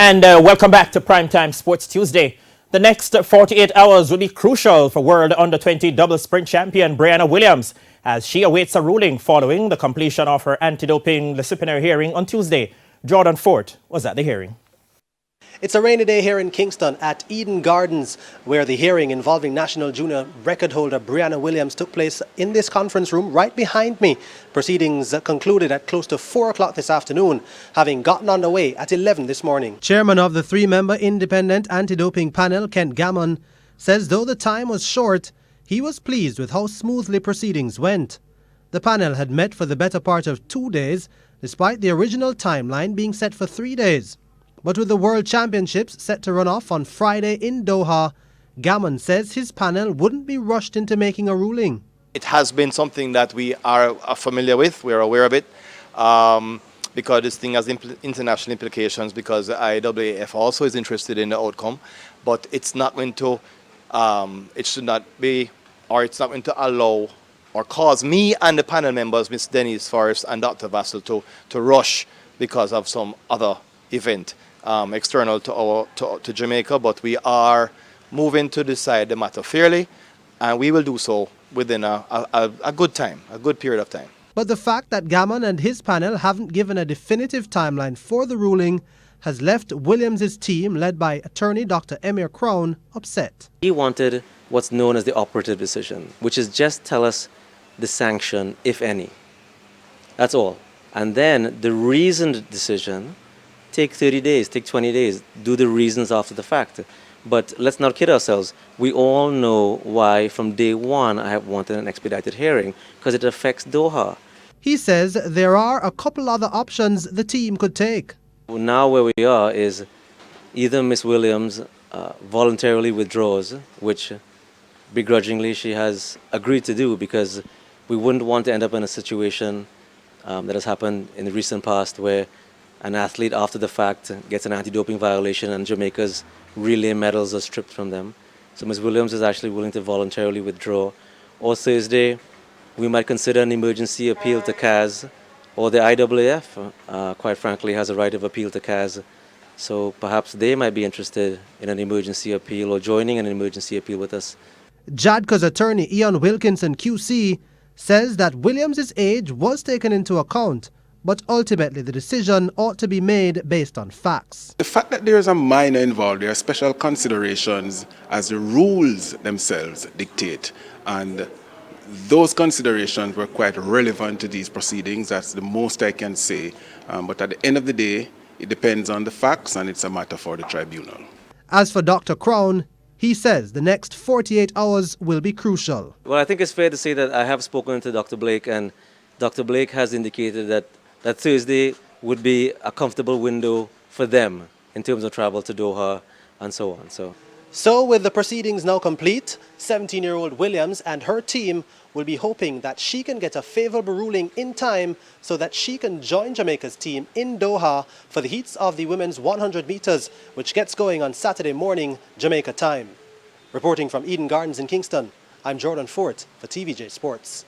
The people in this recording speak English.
And welcome back to Primetime Sports Tuesday. The next 48 hours will be crucial for World Under-20 double sprint champion Briana Williams as she awaits a ruling following the completion of her anti-doping disciplinary hearing on Tuesday. Jordan Fort was at the hearing. It's a rainy day here in Kingston at Eden Gardens, where the hearing involving national junior record holder Briana Williams took place in this conference room right behind me. Proceedings concluded at close to 4 o'clock this afternoon, having gotten underway at 11 this morning. Chairman of the 3-member independent anti-doping panel, Kent Gammon, says though the time was short, he was pleased with how smoothly proceedings went. The panel had met for the better part of 2 days, despite the original timeline being set for 3 days. But with the World Championships set to run off on Friday in Doha, Gammon says his panel wouldn't be rushed into making a ruling. It has been something that we are familiar with, we're aware of it, because this thing has international implications, because the IAAF also is interested in the outcome, but it's not going to, it should not be, or it's not going to allow or cause me and the panel members, Ms. Denise Forrest and Dr. Vassell, to rush because of some other event. External to Jamaica, but we are moving to decide the matter fairly, and we will do so within a good time, a good period of time. But the fact that Gammon and his panel haven't given a definitive timeline for the ruling has left Williams' team, led by attorney Dr. Emir Crown, upset. He wanted what's known as the operative decision, which is just tell us the sanction, if any. That's all. And then the reasoned decision, take 30 days, take 20 days, do the reasons after the fact. But let's not kid ourselves. We all know why from day one I have wanted an expedited hearing, because it affects Doha. He says there are a couple other options the team could take. Now where we are is either Miss Williams voluntarily withdraws, which begrudgingly she has agreed to do, because we wouldn't want to end up in a situation that has happened in the recent past where an athlete after the fact gets an anti-doping violation and Jamaica's relay medals are stripped from them. So Ms. Williams is actually willing to voluntarily withdraw. Or Thursday, we might consider an emergency appeal to CAS, or the IAAF, quite frankly, has a right of appeal to CAS. So perhaps they might be interested in an emergency appeal or joining an emergency appeal with us. JADCA's attorney Ian Wilkinson QC says that Williams' age was taken into account, but ultimately the decision ought to be made based on facts. The fact that there is a minor involved, there are special considerations as the rules themselves dictate, and those considerations were quite relevant to these proceedings. That's the most I can say, but at the end of the day, it depends on the facts, and it's a matter for the tribunal. As for Dr. Crown, he says the next 48 hours will be crucial. Well, I think it's fair to say that I have spoken to Dr. Blake, and Dr. Blake has indicated that Thursday would be a comfortable window for them in terms of travel to Doha and so on. So with the proceedings now complete, 17-year-old Williams and her team will be hoping that she can get a favorable ruling in time so that she can join Jamaica's team in Doha for the heats of the women's 100 meters, which gets going on Saturday morning, Jamaica time. Reporting from Eden Gardens in Kingston, I'm Jordan Fort for TVJ Sports.